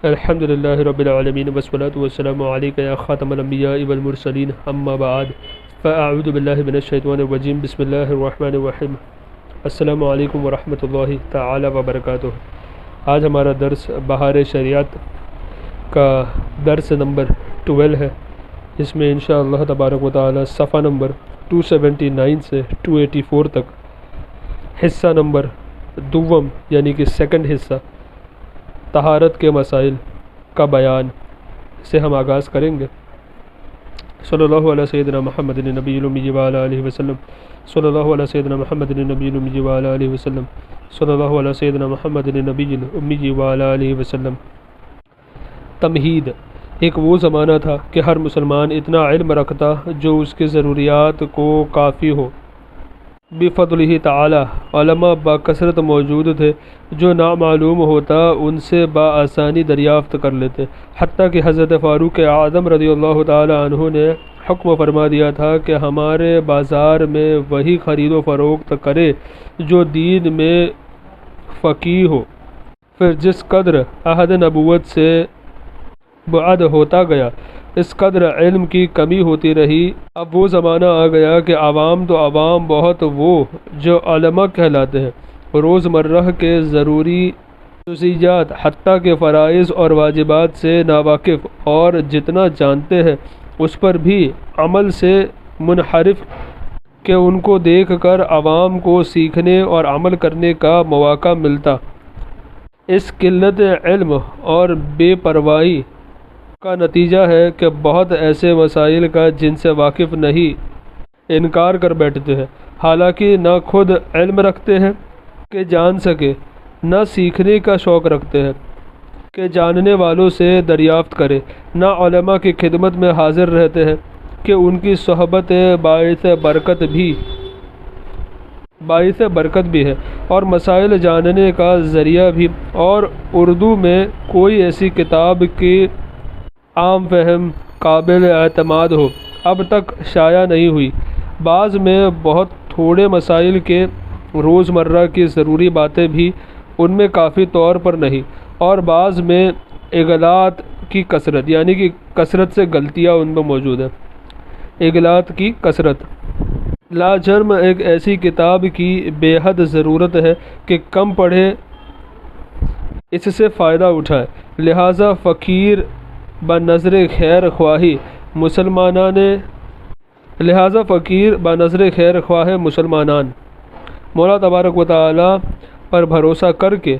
الحمد للہ رب العالمین والصلاة والسلام علیک یا خاتم الانبیاء والمرسلین اما بعد فاعوذ باللہ من الشیطان الرجیم بسم اللہ الرحمن الرحیم السلام علیکم ورحمۃ اللہ تعالی وبرکاتہ۔ آج ہمارا درس بہار شریعت کا درس نمبر 12 ہے۔ اس میں انشاءاللہ تبارک و تعالی صفحہ نمبر 279 سے 284 تک حصہ نمبر دوم یعنی کہ سیکنڈ حصہ طہارت کے مسائل کا بیان سے ہم آغاز کریں گے۔ صلی اللہ علیہ سیدنا محمد نبی الامی وعلی آلہ وسلم، صلی اللہ علیہ سیدنا محمد نبی الامی وعلی آلہ وسلم، صلی اللہ علیہ سیدنا محمد نبی الامی وعلی آلہ وسلم۔ تمہید: ایک وہ زمانہ تھا کہ ہر مسلمان اتنا علم رکھتا جو اس کے ضروریات کو کافی ہو۔ بفضلہ تعالی علماء بکثرت موجود تھے، جو نامعلوم ہوتا ان سے بآسانی دریافت کر لیتے، حتیٰ کہ حضرت فاروق اعظم رضی اللہ تعالی عنہ نے حکم فرما دیا تھا کہ ہمارے بازار میں وہی خرید و فروخت کرے جو دین میں فقیہ ہو۔ پھر جس قدر عہد نبوت سے بعد ہوتا گیا اس قدر علم کی کمی ہوتی رہی۔ اب وہ زمانہ آ گیا کہ عوام تو عوام بہت وہ جو علماء کہلاتے ہیں روزمرہ کے ضروری جزئیات حتیٰ کہ فرائض اور واجبات سے ناواقف، اور جتنا جانتے ہیں اس پر بھی عمل سے منحرف کہ ان کو دیکھ کر عوام کو سیکھنے اور عمل کرنے کا مواقع ملتا۔ اس قلت علم اور بے پرواہی کا نتیجہ ہے کہ بہت ایسے مسائل کا جن سے واقف نہیں انکار کر بیٹھتے ہیں، حالانکہ نہ خود علم رکھتے ہیں کہ جان سکے، نہ سیکھنے کا شوق رکھتے ہیں کہ جاننے والوں سے دریافت کرے، نہ علماء کی خدمت میں حاضر رہتے ہیں کہ ان کی صحبت باعث برکت بھی ہے اور مسائل جاننے کا ذریعہ بھی۔ اور اردو میں کوئی ایسی کتاب کی عام فہم قابل اعتماد ہو اب تک شائع نہیں ہوئی۔ بعض میں بہت تھوڑے مسائل کے روزمرہ کی ضروری باتیں بھی ان میں کافی طور پر نہیں، اور بعض میں اغلاط کی کثرت یعنی کہ کثرت سے غلطیاں ان میں موجود ہیں۔ اغلاط کی کثرت لاجرم ایک ایسی کتاب کی بے حد ضرورت ہے کہ کم پڑھے اس سے فائدہ اٹھائے، لہٰذا فقیر بنظر خیر خواہ مسلمانان مولا تبارک و تعالی پر بھروسہ کر کے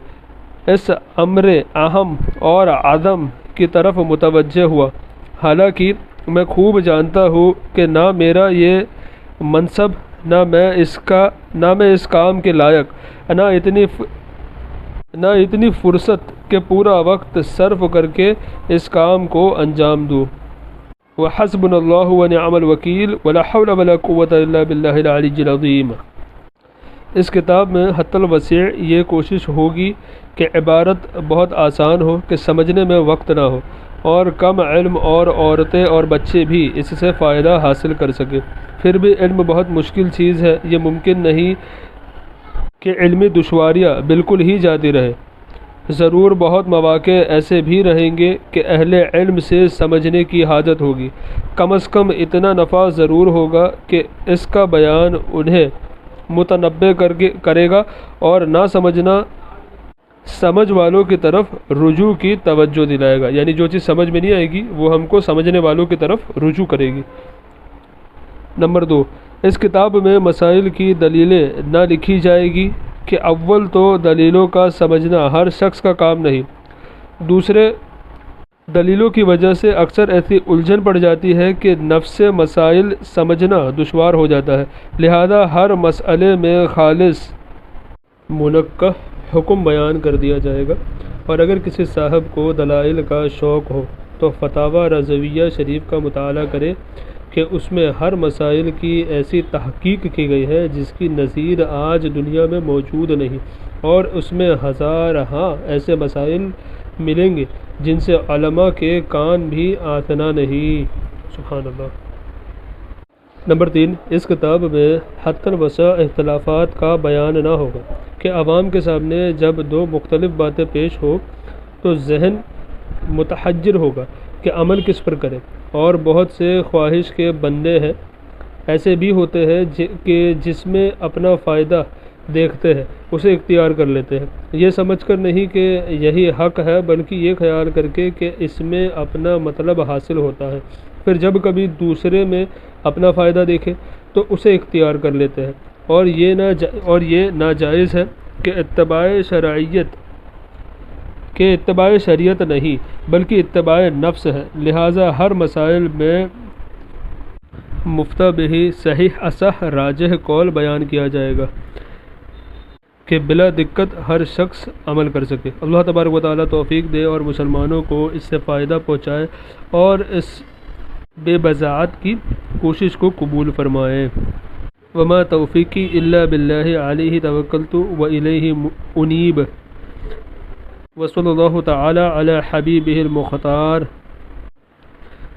اس امر اہم اور عظم کی طرف متوجہ ہوا۔ حالانکہ میں خوب جانتا ہوں کہ نہ میرا یہ منصب، نہ میں اس کام کے لائق، نہ اتنی فرصت کہ پورا وقت صرف کر کے اس کام کو انجام دوں۔ وحسبنا اللہ ونعم الوکیل ولا حول ولا قوۃ الا باللہ العلی العظیم۔ اس کتاب میں حتی الوسع یہ کوشش ہوگی کہ عبارت بہت آسان ہو کہ سمجھنے میں وقت نہ ہو، اور کم علم اور عورتیں اور بچے بھی اس سے فائدہ حاصل کر سکیں۔ پھر بھی علم بہت مشکل چیز ہے، یہ ممکن نہیں کہ علمی دشواریاں بالکل ہی جاتی رہے۔ ضرور بہت مواقع ایسے بھی رہیں گے کہ اہل علم سے سمجھنے کی حاجت ہوگی، کم از کم اتنا نفع ضرور ہوگا کہ اس کا بیان انہیں متنبہ کرے گا اور نہ سمجھنا سمجھ والوں کی طرف رجوع کی توجہ دلائے گا، یعنی جو چیز سمجھ میں نہیں آئے گی وہ ہم کو سمجھنے والوں کی طرف رجوع کرے گی۔ نمبر 2، اس کتاب میں مسائل کی دلیلیں نہ لکھی جائے گی کہ اول تو دلیلوں کا سمجھنا ہر شخص کا کام نہیں، دوسرے دلیلوں کی وجہ سے اکثر ایسی الجھن پڑ جاتی ہے کہ نفس مسائل سمجھنا دشوار ہو جاتا ہے، لہذا ہر مسئلے میں خالص منقح حکم بیان کر دیا جائے گا۔ اور اگر کسی صاحب کو دلائل کا شوق ہو تو فتاوی رضویہ شریف کا مطالعہ کرے کہ اس میں ہر مسائل کی ایسی تحقیق کی گئی ہے جس کی نظیر آج دنیا میں موجود نہیں، اور اس میں ہزارہا ایسے مسائل ملیں گے جن سے علماء کے کان بھی آتنا نہیں۔ سبحان اللہ۔ نمبر 3، اس کتاب میں حتی الوسع اختلافات کا بیان نہ ہوگا کہ عوام کے سامنے جب دو مختلف باتیں پیش ہو تو ذہن متحجر ہوگا کہ عمل کس پر کرے۔ اور بہت سے خواہش کے بندے ہیں، ایسے بھی ہوتے ہیں کہ جس میں اپنا فائدہ دیکھتے ہیں اسے اختیار کر لیتے ہیں، یہ سمجھ کر نہیں کہ یہی حق ہے، بلکہ یہ خیال کر کے کہ اس میں اپنا مطلب حاصل ہوتا ہے۔ پھر جب کبھی دوسرے میں اپنا فائدہ دیکھے تو اسے اختیار کر لیتے ہیں، اور یہ ناجائز ہے کہ اتباع شریعت نہیں بلکہ اتباع نفس ہے۔ لہٰذا ہر مسائل میں مفتہ بہ صحیح اصح راجح قول بیان کیا جائے گا کہ بلا دقت ہر شخص عمل کر سکے۔ اللہ تبارک و تعالیٰ توفیق دے اور مسلمانوں کو اس سے فائدہ پہنچائے اور اس بے بضاعت کی کوشش کو قبول فرمائے۔ وما توفیقی الا باللہ علیہ توکلت والیہ انیب وصلی اللہ تعالی علی حبیبہ المختار۔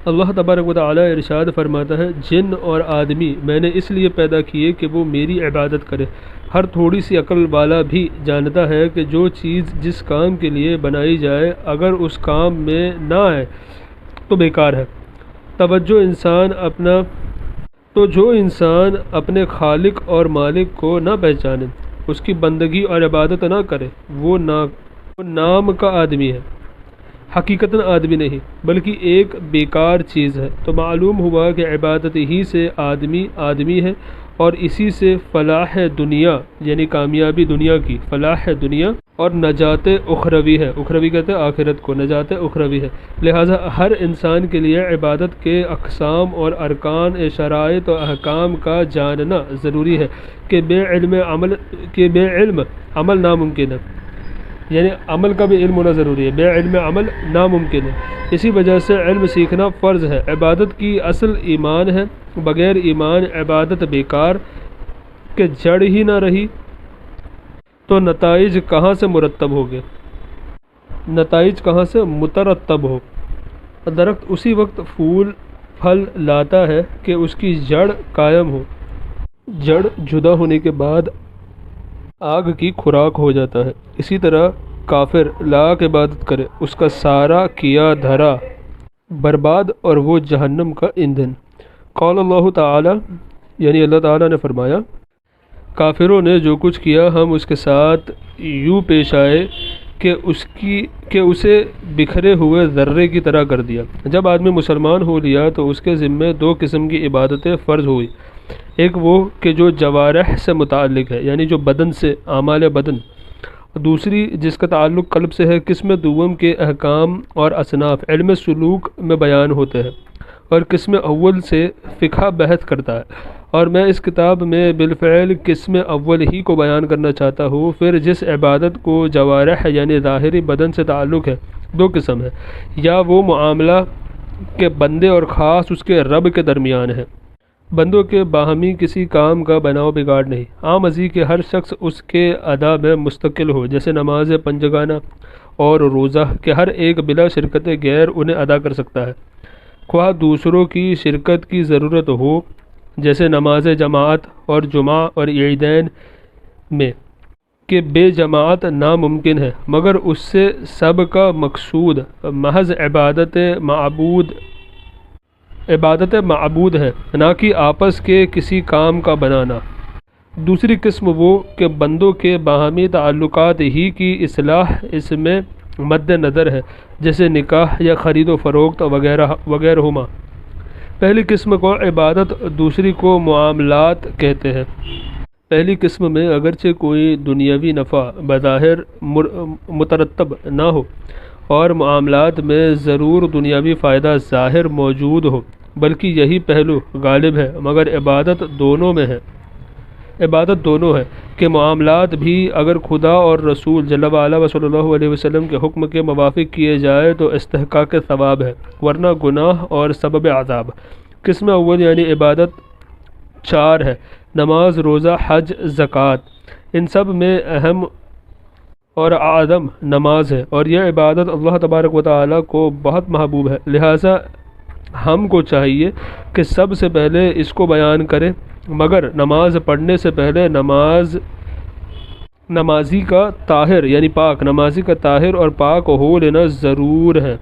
اللہ تبارک و تعالیٰ ارشاد فرماتا ہے، جن اور آدمی میں نے اس لیے پیدا کیے کہ وہ میری عبادت کرے۔ ہر تھوڑی سی عقل والا بھی جانتا ہے کہ جو چیز جس کام کے لیے بنائی جائے اگر اس کام میں نہ آئے تو بیکار ہے۔ جو انسان اپنے خالق اور مالک کو نہ پہچانے، اس کی بندگی اور عبادت نہ کرے، وہ نام کا آدمی ہے، حقیقتاً آدمی نہیں بلکہ ایک بیکار چیز ہے۔ تو معلوم ہوا کہ عبادت ہی سے آدمی ہے، اور اسی سے فلاح دنیا یعنی کامیابی دنیا کی، فلاح دنیا اور نجات اخروی ہے۔ اخروی کہتے ہیں آخرت کو، نجات اخروی ہے۔ لہٰذا ہر انسان کے لیے عبادت کے اقسام اور ارکان، شرائط و احکام کا جاننا ضروری ہے کہ بے علم عمل ناممکن ہے، یعنی عمل کا بھی علم ہونا ضروری ہے، بے علم عمل ناممکن ہے۔ اسی وجہ سے علم سیکھنا فرض ہے۔ عبادت کی اصل ایمان ہے، بغیر ایمان عبادت بیکار کہ جڑ ہی نہ رہی تو نتائج کہاں سے مرتب ہوگے، نتائج کہاں سے مترتب ہو۔ درخت اسی وقت پھل لاتا ہے کہ اس کی جڑ قائم ہو، جڑ جدا ہونے کے بعد آگ کی خوراک ہو جاتا ہے۔ اسی طرح کافر لاکھ عبادت کرے، اس کا سارا کیا دھرا برباد اور وہ جہنم کا ایندھن۔ قال اللہ تعالی، یعنی اللہ تعالیٰ نے فرمایا، کافروں نے جو کچھ کیا ہم اس کے ساتھ یوں پیش آئے کہ اسے بکھرے ہوئے ذرے کی طرح کر دیا۔ جب آدمی مسلمان ہو لیا تو اس کے ذمے دو قسم کی عبادتیں فرض ہوئی، ایک وہ کہ جو جوارح سے متعلق ہے یعنی جو بدن سے، اعمال بدن، دوسری جس کا تعلق قلب سے ہے۔ قسم دوم کے احکام اور اصناف علم سلوک میں بیان ہوتے ہیں، اور قسم اول سے فقہ بحث کرتا ہے، اور میں اس کتاب میں بالفعل قسم اول ہی کو بیان کرنا چاہتا ہوں۔ پھر جس عبادت کو جوارح یعنی ظاہری بدن سے تعلق ہے، دو قسم ہے، یا وہ معاملہ کہ بندے اور خاص اس کے رب کے درمیان ہے، بندوں کے باہمی کسی کام کا بناؤ بگاڑ نہیں، عام ازی کہ ہر شخص اس کے ادا میں مستقل ہو، جیسے نماز پنجگانہ اور روزہ کہ ہر ایک بلا شرکت غیر انہیں ادا کر سکتا ہے، خواہ دوسروں کی شرکت کی ضرورت ہو، جیسے نماز جماعت اور جمعہ اور عیدین میں کہ بے جماعت ناممکن ہے، مگر اس سے سب کا مقصود محض عبادت معبود ہے، نہ کہ آپس کے کسی کام کا بنانا۔ دوسری قسم وہ کہ بندوں کے باہمی تعلقات ہی کی اصلاح اس میں مد نظر ہے، جیسے نکاح یا خرید و فروخت وغیرہ ہما۔ پہلی قسم کو عبادت، دوسری کو معاملات کہتے ہیں۔ پہلی قسم میں اگرچہ کوئی دنیاوی نفع بظاہر مترتب نہ ہو اور معاملات میں ضرور دنیاوی فائدہ ظاہر موجود ہو، بلکہ یہی پہلو غالب ہے، مگر عبادت دونوں ہے کہ معاملات بھی اگر خدا اور رسول جل وعلا و صلی اللہ علیہ وسلم کے حکم کے موافق کیے جائے تو استحقاق ثواب ہے، ورنہ گناہ اور سبب عذاب۔ قسم اول یعنی عبادت چار ہے، نماز، روزہ، حج، زکوٰۃ۔ ان سب میں اہم اور اعظم نماز ہے، اور یہ عبادت اللہ تبارک و تعالیٰ کو بہت محبوب ہے، لہٰذا ہم کو چاہیے کہ سب سے پہلے اس کو بیان کرے، مگر نماز پڑھنے سے پہلے نمازی کا طاہر یعنی پاک، نمازی کا طاہر اور پاک ہو لینا ضرور ہے۔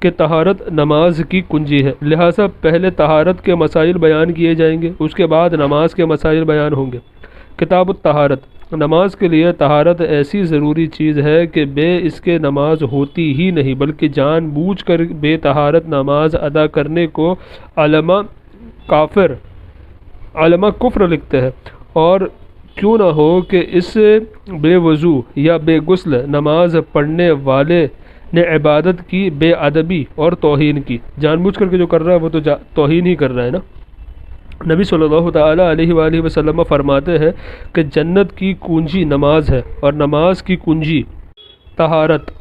کہ طہارت نماز کی کنجی ہے، لہٰذا پہلے طہارت کے مسائل بیان کیے جائیں گے، اس کے بعد نماز کے مسائل بیان ہوں گے۔ کتاب الطہارت۔ نماز کے لیے طہارت ایسی ضروری چیز ہے کہ بے اس کے نماز ہوتی ہی نہیں، بلکہ جان بوجھ کر بے طہارت نماز ادا کرنے کو علماء کفر لکھتے ہیں، اور کیوں نہ ہو کہ اس بے وضو یا بے غسل نماز پڑھنے والے نے عبادت کی بے ادبی اور توہین کی۔ جان بوجھ کر کے جو کر رہا ہے وہ تو توہین ہی کر رہا ہے نا۔ نبی صلی اللہ تعالیٰ علیہ وآلہ وسلم فرماتے ہیں کہ جنت کی کنجی نماز ہے اور نماز کی کنجی طہارت۔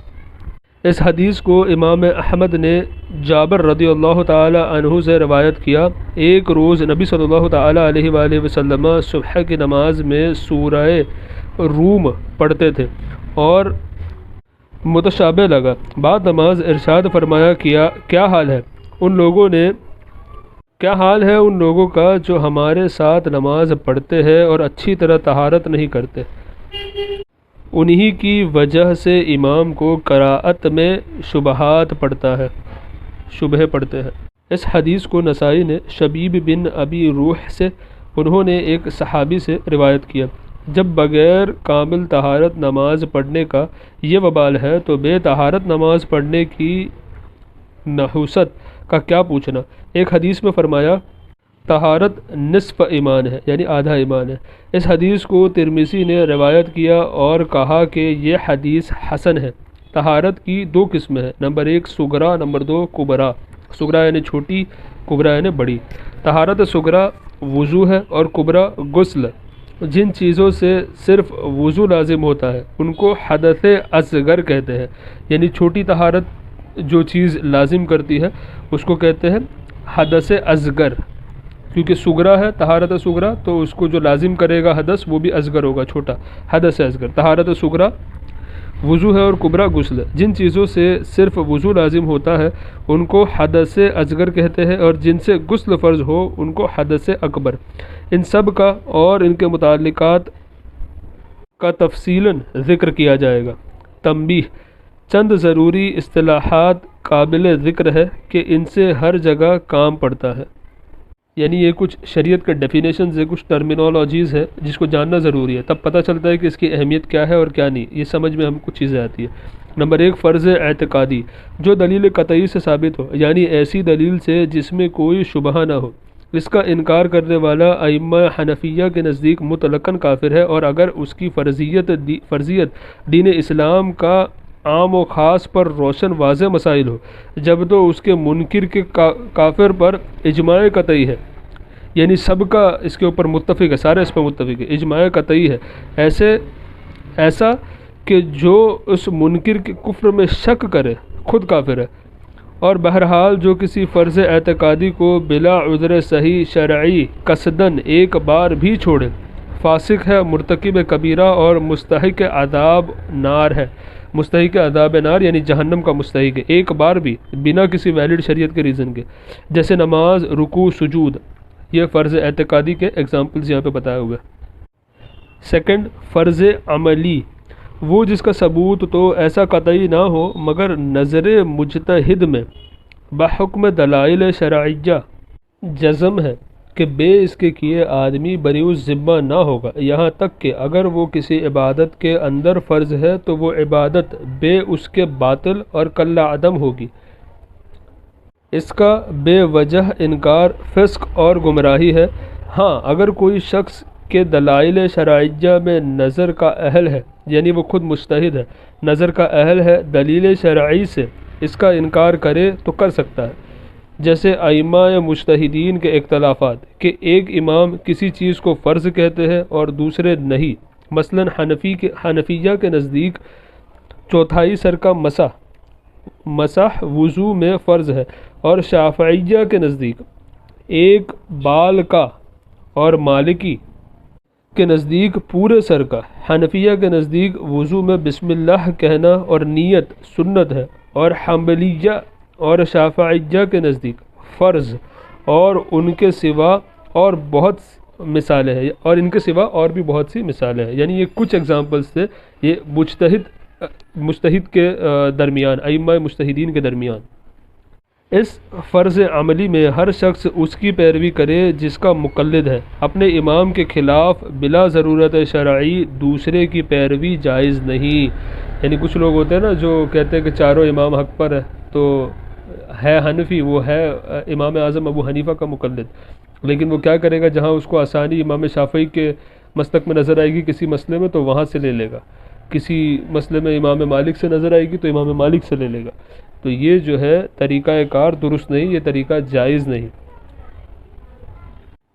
اس حدیث کو امام احمد نے جابر رضی اللہ تعالیٰ عنہ سے روایت کیا۔ ایک روز نبی صلی اللہ تعالیٰ علیہ وآلہ وسلم صبح کی نماز میں سورہ روم پڑھتے تھے اور متشابہ لگا۔ بعد نماز ارشاد فرمایا کیا حال ہے ان لوگوں کا جو ہمارے ساتھ نماز پڑھتے ہیں اور اچھی طرح طہارت نہیں کرتے؟ انہی کی وجہ سے امام کو قراءت میں شبہے پڑھتے ہیں۔ اس حدیث کو نسائی نے شبیب بن ابی روح سے، انہوں نے ایک صحابی سے روایت کیا، جب بغیر کامل طہارت نماز پڑھنے کا یہ وبال ہے تو بے طہارت نماز پڑھنے کی نحوست کا کیا پوچھنا۔ ایک حدیث میں فرمایا طہارت نصف ایمان ہے، یعنی آدھا ایمان ہے۔ اس حدیث کو ترمذی نے روایت کیا اور کہا کہ یہ حدیث حسن ہے۔ طہارت کی دو قسمیں ہیں، نمبر 1 صغرا، نمبر 2 کبرا۔ صغرا یعنی چھوٹی، کبرا یعنی بڑی۔ طہارت صغرا وضو ہے اور کبرا غسل۔ جن چیزوں سے صرف وضو لازم ہوتا ہے ان کو حدث اصغر کہتے ہیں، یعنی چھوٹی طہارت جو چیز لازم کرتی ہے اس کو کہتے ہیں حدث اصغر، کیونکہ صغرا ہے طہارت صغرا تو اس کو جو لازم کرے گا حدث وہ بھی اصغر ہوگا، چھوٹا، حدث اصغر۔ طہارت صغرا وضو ہے اور کبرا غسل۔ جن چیزوں سے صرف وضو لازم ہوتا ہے ان کو حدث اصغر کہتے ہیں، اور جن سے غسل فرض ہو ان کو حدث اکبر۔ ان سب کا اور ان کے متعلقات کا تفصیلاً ذکر کیا جائے گا۔ تنبیہ: چند ضروری اصطلاحات قابل ذکر ہے کہ ان سے ہر جگہ کام پڑتا ہے، یعنی یہ کچھ شریعت کے ڈیفینیشنز ہے، کچھ ٹرمینالوجیز ہے جس کو جاننا ضروری ہے، تب پتہ چلتا ہے کہ اس کی اہمیت کیا ہے اور کیا نہیں، یہ سمجھ میں ہم کچھ چیزیں آتی ہیں۔ نمبر 1 فرض اعتقادی، جو دلیل قطعی سے ثابت ہو، یعنی ایسی دلیل سے جس میں کوئی شبہ نہ ہو۔ اس کا انکار کرنے والا ائمہ حنفیہ کے نزدیک مطلقاً کافر ہے، اور اگر اس کی فرضیت دین اسلام کا عام و خاص پر روشن واضح مسائل ہو، جب تو اس کے منکر کے کافر پر اجماع قطعی ہے، یعنی سب کا اس کے اوپر متفق ہے، سارے اس پر متفق ہے، اجماع قطعی ہے، ایسا کہ جو اس منکر کے کفر میں شک کرے خود کافر ہے۔ اور بہرحال جو کسی فرض اعتقادی کو بلا عذر صحیح شرعی قصداً ایک بار بھی چھوڑے، فاسق ہے، مرتکب کبیرہ اور مستحق عذاب نار ہے۔ مستحق عذاب نار یعنی جہنم کا مستحق ہے، ایک بار بھی بنا کسی ویلڈ شریعت کے ریزن کے، جیسے نماز، رکوع، سجود۔ یہ فرض اعتقادی کے ایگزامپلز یہاں پہ بتائے ہوئے۔ سیکنڈ فرض عملی، وہ جس کا ثبوت تو ایسا قطعی نہ ہو مگر نظر مجتہد میں بحکم دلائل شرعیہ جزم ہے کہ بے اس کے کیے آدمی بری الذمہ نہ ہوگا، یہاں تک کہ اگر وہ کسی عبادت کے اندر فرض ہے تو وہ عبادت بے اس کے باطل اور کل عدم ہوگی۔ اس کا بے وجہ انکار فسق اور گمراہی ہے۔ ہاں اگر کوئی شخص کے دلائل شرعیہ میں نظر کا اہل ہے، یعنی وہ خود مجتہد ہے، نظر کا اہل ہے، دلیل شرعی سے اس کا انکار کرے تو کر سکتا ہے، جیسے ائمہ مجتہدین کے اختلافات کہ ایک امام کسی چیز کو فرض کہتے ہیں اور دوسرے نہیں۔ مثلا حنفیہ کے نزدیک چوتھائی سر کا مسح وضو میں فرض ہے، اور شافعیہ کے نزدیک ایک بال کا، اور مالکی کے نزدیک پورے سر کا۔ حنفیہ کے نزدیک وضو میں بسم اللہ کہنا اور نیت سنت ہے، اور حنبلیہ اور شافعیہ کے نزدیک فرض، اور ان کے سوا اور بہت مثالیں ہیں، اور ان کے سوا اور بھی بہت سی مثالیں ہیں۔ یعنی یہ کچھ ایگزامپلس تھے، یہ مجتہد کے درمیان، ائمہ مجتہدین کے درمیان۔ اس فرض عملی میں ہر شخص اس کی پیروی کرے جس کا مقلد ہے، اپنے امام کے خلاف بلا ضرورت شرعی دوسرے کی پیروی جائز نہیں۔ یعنی کچھ لوگ ہوتے ہیں نا جو کہتے ہیں کہ چاروں امام حق پر ہے، تو ہے حنفی، وہ ہے امام اعظم ابو حنیفہ کا مقلد، لیکن وہ کیا کرے گا، جہاں اس کو آسانی امام شافعی کے مسلک میں نظر آئے گی کسی مسئلے میں تو وہاں سے لے لے گا، کسی مسئلے میں امام مالک سے نظر آئے گی تو امام مالک سے لے لے گا۔ تو یہ جو ہے طریقہ کار درست نہیں، یہ طریقہ جائز نہیں،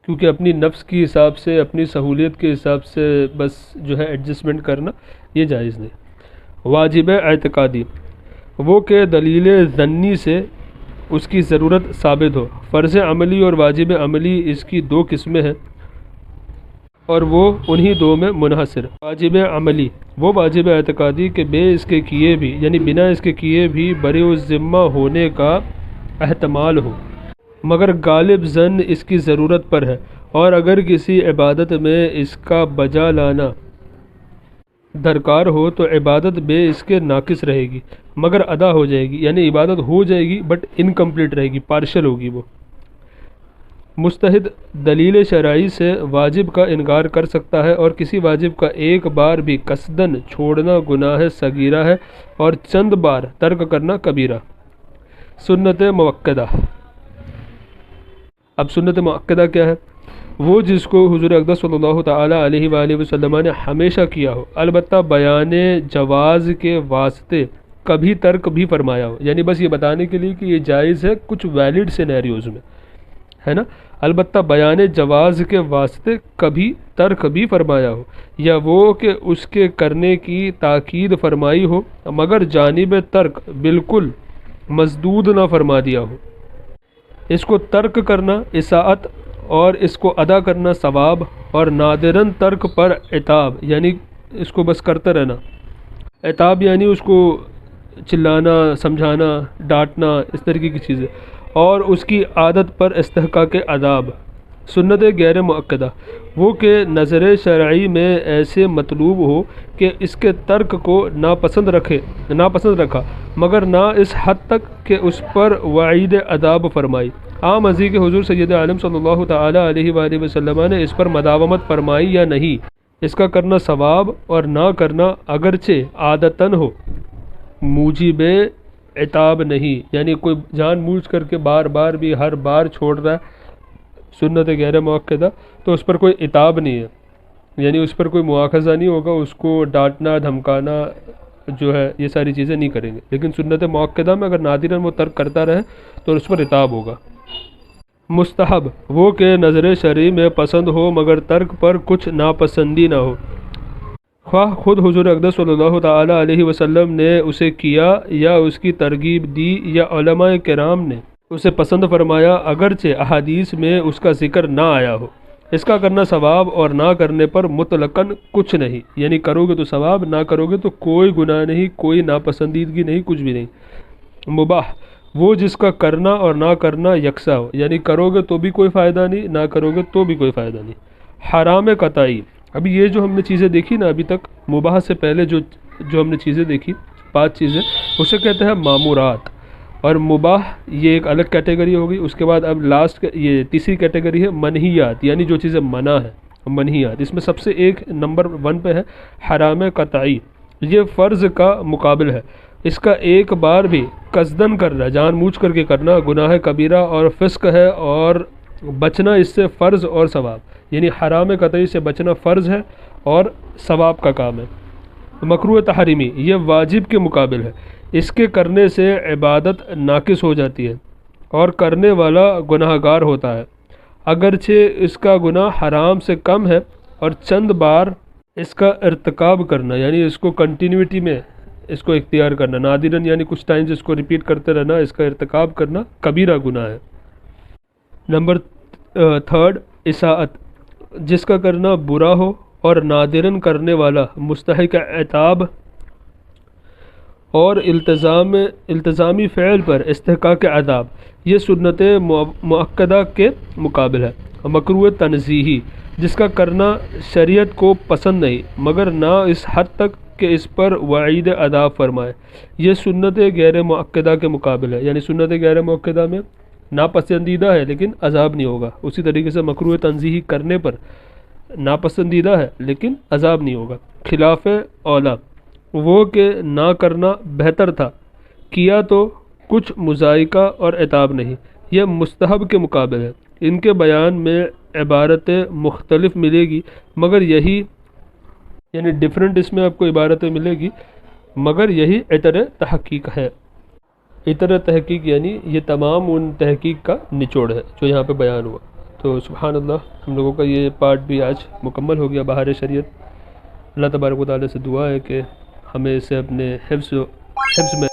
کیونکہ اپنی نفس کی حساب سے، اپنی سہولیت کے حساب سے بس جو ہے ایڈجسٹمنٹ کرنا یہ جائز نہیں۔ واجب اعتقادی، وہ کہ دلیل ظنی سے اس کی ضرورت ثابت ہو۔ فرض عملی اور واجب عملی اس کی دو قسمیں ہیں اور وہ انہی دو میں منحصر۔ واجب عملی وہ واجب اعتقادی کہ بے اس کے کیے بھی، یعنی بنا اس کے کیے بھی بری الذمہ ہونے کا احتمال ہو، مگر غالب ظن اس کی ضرورت پر ہے، اور اگر کسی عبادت میں اس کا بجا لانا درکار ہو تو عبادت بے اس کے ناقص رہے گی مگر ادا ہو جائے گی، یعنی عبادت ہو جائے گی بٹ انکمپلیٹ رہے گی، پارشل ہوگی وہ۔ مجتہد دلیل شرعی سے واجب کا انکار کر سکتا ہے، اور کسی واجب کا ایک بار بھی قصداً چھوڑنا گناہ صغیرہ ہے اور چند بار ترک کرنا کبیرہ۔ سنت موقدہ، اب سنت موقدہ کیا ہے؟ وہ جس کو حضور اقدس صلی اللہ تعالیٰ علیہ وآلہ وسلم نے ہمیشہ کیا ہو، البتہ بیان جواز کے واسطے کبھی ترک بھی فرمایا ہو، یعنی بس یہ بتانے کے لیے کہ یہ جائز ہے کچھ ویلڈ سینیریوز میں، ہے نا، البتہ بیان جواز کے واسطے کبھی ترک بھی فرمایا ہو، یا وہ کہ اس کے کرنے کی تاکید فرمائی ہو مگر جانب ترک بالکل مسدود نہ فرما دیا ہو۔ اس کو ترک کرنا اطاعت اور اس کو ادا کرنا ثواب، اور نادراً ترک پر عتاب، یعنی اس کو بس کرتے رہنا، عتاب یعنی اس کو چلانا، سمجھانا، ڈانٹنا، اس طریقے کی چیزیں، اور اس کی عادت پر استحقاق عذاب۔ سنت غیر مؤکدہ وہ کہ نظر شرعی میں ایسے مطلوب ہو کہ اس کے ترک کو ناپسند رکھا مگر نہ اس حد تک کہ اس پر وعید عذاب فرمائی۔ عام ازی کے حضور سید عالم صلی اللہ تعالیٰ علیہ وآلہ وسلم نے اس پر مداومت فرمائی یا نہیں، اس کا کرنا ثواب اور نہ کرنا اگرچہ عادتاً ہو موجب عتاب نہیں، یعنی کوئی جان بوجھ کر کے بار بار بھی ہر بار چھوڑ رہا ہے سنت غیر مؤکدہ تو اس پر کوئی عتاب نہیں ہے، یعنی اس پر کوئی مواخذہ نہیں ہوگا، اس کو ڈانٹنا دھمکانا جو ہے یہ ساری چیزیں نہیں کریں گے، لیکن سنت مؤکدہ میں اگر نادراً وہ ترک کرتا رہے تو اس پر عتاب ہوگا۔ مستحب وہ کہ نظر شرعی میں پسند ہو مگر ترک پر کچھ ناپسندی نہ ہو، خواہ خود حضور اقدس صلی اللہ تعالیٰ علیہ وسلم نے اسے کیا یا اس کی ترغیب دی یا علماء کرام نے اسے پسند فرمایا، اگرچہ احادیث میں اس کا ذکر نہ آیا ہو۔ اس کا کرنا ثواب اور نہ کرنے پر مطلقاً کچھ نہیں، یعنی کرو گے تو ثواب، نہ کرو گے تو کوئی گناہ نہیں، کوئی ناپسندیدگی نہیں، کچھ بھی نہیں۔ مباح وہ جس کا کرنا اور نہ کرنا یکساں ہو، یعنی کرو گے تو بھی کوئی فائدہ نہیں، نہ کرو گے تو بھی کوئی فائدہ نہیں۔ حرام قطعی، ابھی یہ جو ہم نے چیزیں دیکھی نا ابھی تک، مباح سے پہلے جو ہم نے چیزیں دیکھی 5 چیزیں، اسے کہتے ہیں مامورات، اور مباح یہ ایک الگ کیٹیگری ہوگی۔ اس کے بعد اب لاسٹ یہ تیسری کیٹیگری ہے منہیات، یعنی جو چیزیں منع ہیں منہیات، اس میں سب سے ایک نمبر 1 پہ ہے حرام قطعی، یہ فرض کا مقابل ہے، اس کا ایک بار بھی قصداً کرنا، جان بوجھ کر کے کرنا گناہ کبیرہ اور فسق ہے، اور بچنا اس سے فرض اور ثواب، یعنی حرام قطعی سے بچنا فرض ہے اور ثواب کا کام ہے۔ مکروہ تحریمی یہ واجب کے مقابل ہے، اس کے کرنے سے عبادت ناقص ہو جاتی ہے اور کرنے والا گناہ گار ہوتا ہے، اگرچہ اس کا گناہ حرام سے کم ہے، اور چند بار اس کا ارتکاب کرنا، یعنی اس کو کنٹینیوٹی میں اس کو اختیار کرنا، نادراً یعنی کچھ ٹائمز اس کو ریپیٹ کرتے رہنا، اس کا ارتکاب کرنا کبیرہ گناہ ہے۔ نمبر 3 اساءت، جس کا کرنا برا ہو اور نادراً کرنے والا مستحق عتاب اور التزامی فعل پر استحقاق عذاب، یہ سنت مؤکدہ کے مقابل ہے۔ مکروہ تنزیہی، جس کا کرنا شریعت کو پسند نہیں مگر نہ اس حد تک کہ اس پر وعید عذاب فرمائے۔ یہ سنت غیر مؤکدہ کے مقابل ہے، یعنی سنت غیر مؤکدہ میں ناپسندیدہ ہے لیکن عذاب نہیں ہوگا، اسی طریقے سے مکروہ تنزیہی کرنے پر ناپسندیدہ ہے لیکن عذاب نہیں ہوگا۔ خلاف اولا وہ کہ نہ کرنا بہتر تھا، کیا تو کچھ مذائقہ اور عتاب نہیں، یہ مستحب کے مقابل ہے۔ ان کے بیان میں عبارتیں مختلف ملے گی مگر یہی، یعنی ڈیفرنٹ اس میں آپ کو عبارتیں ملے گی مگر یہی عطر تحقیق ہے۔ عطر تحقیق یعنی یہ تمام ان تحقیق کا نچوڑ ہے جو یہاں پہ بیان ہوا۔ تو سبحان اللہ، ہم لوگوں کا یہ پارٹ بھی آج مکمل ہو گیا بہار شریعت۔ اللہ تبارک و تعالیٰ سے دعا ہے کہ ہمیں اسے اپنے حفظ میں